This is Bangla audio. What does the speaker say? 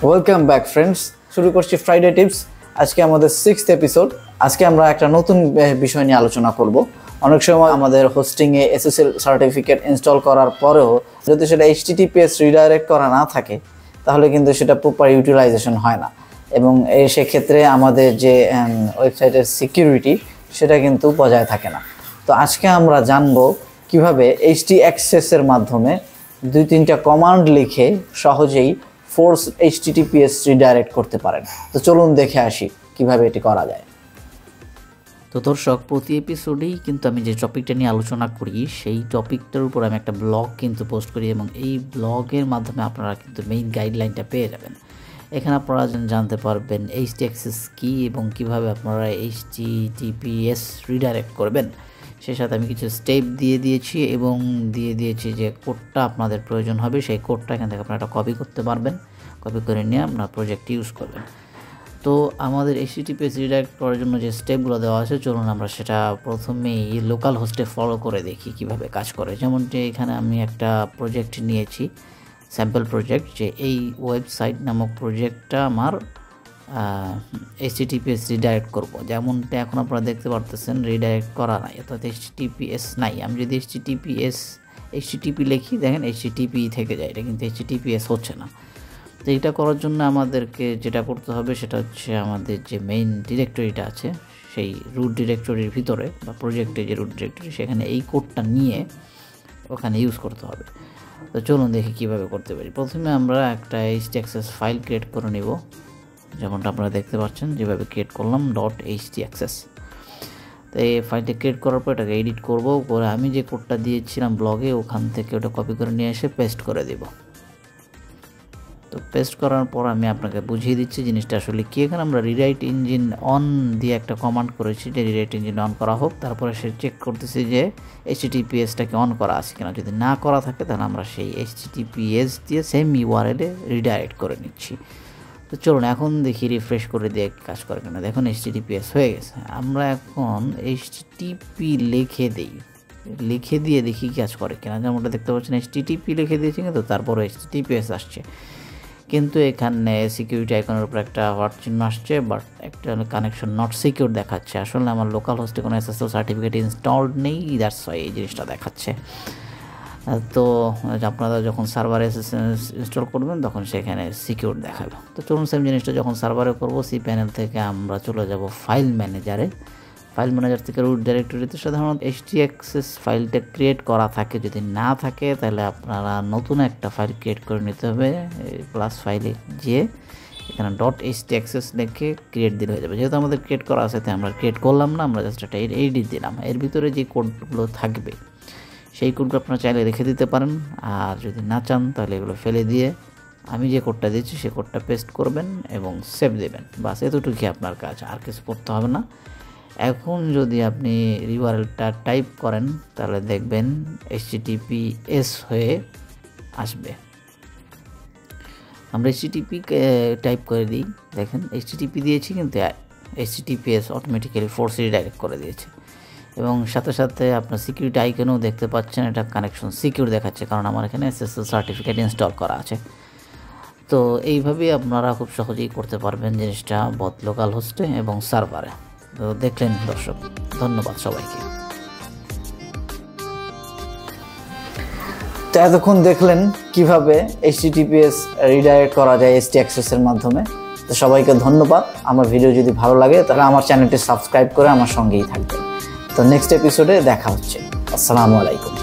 ওয়েলকাম ব্যাক ফ্রেন্ডস, শুরু করছি ফ্রাইডে টিপস। আজকে আমাদের 6th এপিসোড। আজকে আমরা একটা নতুন বিষয় নিয়ে আলোচনা করব। অনেক সময় আমাদের হোস্টিংয়ে SSL সার্টিফিকেট ইনস্টল করার পরেও যদি সেটা HTTPS রিডাইরেক্ট করা না থাকে তাহলে কিন্তু সেটা প্রপার ইউটিলাইজেশন হয় না, এবং সেক্ষেত্রে আমাদের যে ওয়েবসাইটের সিকিউরিটি সেটা কিন্তু বজায় থাকে না। তো আজকে আমরা জানবো কিভাবে htaccess এর মাধ্যমে 2-3টা কমান্ড লিখে সহজেই ফোর্স HTTPS রিডাইরেক্ট করতে পারেন। তো চলুন দেখে আসি কিভাবে এটি করা যায়। তো দর্শক, প্রতি এপিসোডেই কিন্তু আমি যে টপিকটা নিয়ে আলোচনা করি সেই টপিকটার উপর আমি একটা ব্লগ কিন্তু পোস্ট করি, এবং এই ব্লগের মাধ্যমে আপনারা কিন্তু মেইন গাইডলাইনটা পেয়ে যাবেন। এখানে আপনারা জানতে পারবেন htaccess কী এবং কিভাবে আপনারা HTTPS রিডাইরেক্ট করবেন। সেই সাথে আমি কিছু স্টেপ দিয়ে দিয়েছি এবং দিয়ে দিয়েছি যে কোডটা আপনাদের প্রয়োজন হবে। সেই কোডটা এখান থেকে আপনারা একটা কপি করতে পারবেন, কপি করে নিয়ে আপনার প্রজেক্টে ইউজ করবেন। তো আমাদের HTTPS রিডাইরেক্ট করার জন্য যে স্টেপগুলো দেওয়া আছে, চলুন আমরা সেটা প্রথমেই লোকাল হোস্টে ফলো করে দেখি কিভাবে কাজ করে। যেমন যে এখানে আমি একটা প্রজেক্ট নিয়েছি, স্যাম্পল প্রজেক্ট, যে এই ওয়েবসাইট নামক প্রজেক্টটা আমার HTTPS রিডাইরেক্ট করব। যেমনটা এখন আপনারা দেখতে পারতেছেন রিডাইরেক্ট করা নাই, অর্থাৎ HTTPS নাই। আমি যদি HTTP লিখি, দেখেন HTTP থেকে যায়, এটা কিন্তু HTTPS হচ্ছে না। তো এটা করার জন্য আমাদেরকে যেটা করতে হবে সেটা হচ্ছে আমাদের যে মেইন ডিরেক্টরিটা আছে সেই রুট ডিরেক্টরির ভিতরে বা প্রজেক্টে যে রুট ডিরেক্টরি, সেখানে এই কোডটা নিয়ে ওখানে ইউজ করতে হবে। তো চলুন দেখি কীভাবে করতে পারি। প্রথমে আমরা একটা htaccess ফাইল ক্রিয়েট করে নেব, যেমনটা আপনারা দেখতে পাচ্ছেন যেভাবে ক্রিয়েট করলাম .htaccess। তো এই ফাইলটা ক্রিয়েট করার পর এটাকে এডিট করব, করে আমি যে কোডটা দিয়েছিলাম ব্লগে ওখান থেকে ওটা কপি করে নিয়ে এসে পেস্ট করে দেব। তো পেস্ট করার পর আমি আপনাকে বুঝিয়ে দিচ্ছি জিনিসটা আসলে কি। এখানে আমরা রিরাইট ইঞ্জিন অন দিয়ে একটা কমান্ড করেছি যে রিরাইট ইঞ্জিন অন করা হোক। তারপরে সে চেক করতেছি যে HTTPSটাকে অন করা আছে কিনা। যদি না করা থাকে তাহলে আমরা সেই HTTPS দিয়ে সেম URL-এ রিডাইরেক্ট করে নিচ্ছি। তো চলুন এখন দেখি রিফ্রেশ করে দিয়ে কাজ করে কিনা। দেখুন HTTPS হয়ে গেছে। আমরা এখন HTTP লিখে দিয়ে দেখি কাজ করে কিনা। যেমনটা দেখতে পাচ্ছেন HTTP লিখে দিয়েছি, কিন্তু তারপরে HTTPS আসছে, কিন্তু এখানে সিকিউরিটি আইকনের উপর একটা হট চিহ্ন আসছে, বাট একটা কানেকশন নট সিকিউর দেখাচ্ছে। আসলে আমার লোকাল হোস্টে কোনো SSL সার্টিফিকেট ইনস্টলড নেই, দ্যাটস ওয়াই এই জিনিসটা দেখাচ্ছে। তো আপনারা যখন সার্ভারে ইনস্টল করবেন তখন সেখানে সিকিউর দেখাবে। তো চলুন সেম জিনিসটা যখন সার্ভারে করব, cpanel থেকে আমরা চলে যাব ফাইল ম্যানেজারে। ফাইল ম্যানেজার থেকে রুট ডিরেক্টরিতে সাধারণত htaccess ফাইলটা ক্রিয়েট করা থাকে। যদি না থাকে তাহলে আপনারা নতুন একটা ফাইল ক্রিয়েট করে নিতে হবে। প্লাস ফাইলে গিয়ে এখানে .htaccess লিখে ক্রিয়েট দিলে হয়ে যাবে। যেহেতু আমাদের ক্রিয়েট করা আছে তাই আমরা ক্রিয়েট করলাম না, আমরা জাস্ট একটা এডিট দিলাম। এর ভিতরে যে কোডগুলো থাকবে সেই কোডগুলো আপনারা চাইলে রেখে দিতে পারেন, আর যদি না চান তাহলে এগুলো ফেলে দিয়ে আমি যে কোডটা দিচ্ছি সেই কোডটা পেস্ট করবেন এবং সেভ দেবেন। বাস এতটুকুই আপনার কাজ, আর কিছু করতে হবে না। এখন যদি আপনি URL-টা টাইপ করেন তাহলে দেখবেন HTTPS হয়ে আসবে। আমরা HTTP টাইপ করে দিই, দেখেন HTTP দিয়েছি কিন্তু HTTPS অটোমেটিক্যালি ফোর্স রিডাইরেক্ট করে দিয়েছে। এবং সাথে সাথে আপনার সিকিউরিটি আইকনেও দেখতে পাচ্ছেন এটা কানেকশন সিকিউর দেখাচ্ছে, কারণ আমার এখানে SSL সার্টিফিকেট ইনস্টল করা আছে। তো এইভাবেই আপনারা খুব সহজেই করতে পারবেন জিনিসটা লোকাল হোস্টে এবং সার্ভারে। তো দেখলেন দর্শক, ধন্যবাদ সবাইকে। তো এতক্ষণ দেখলেন কিভাবে HTTPS রিডাইরেক্ট করা যায় htaccess এর মাধ্যমে। তো সবাইকে ধন্যবাদ। আমার ভিডিও যদি ভালো লাগে তাহলে আমার চ্যানেলটি সাবস্ক্রাইব করে আমার সঙ্গেই থাকবেন। তো নেক্সট এপিসোডে দেখা হচ্ছে। আসসালামু আলাইকুম।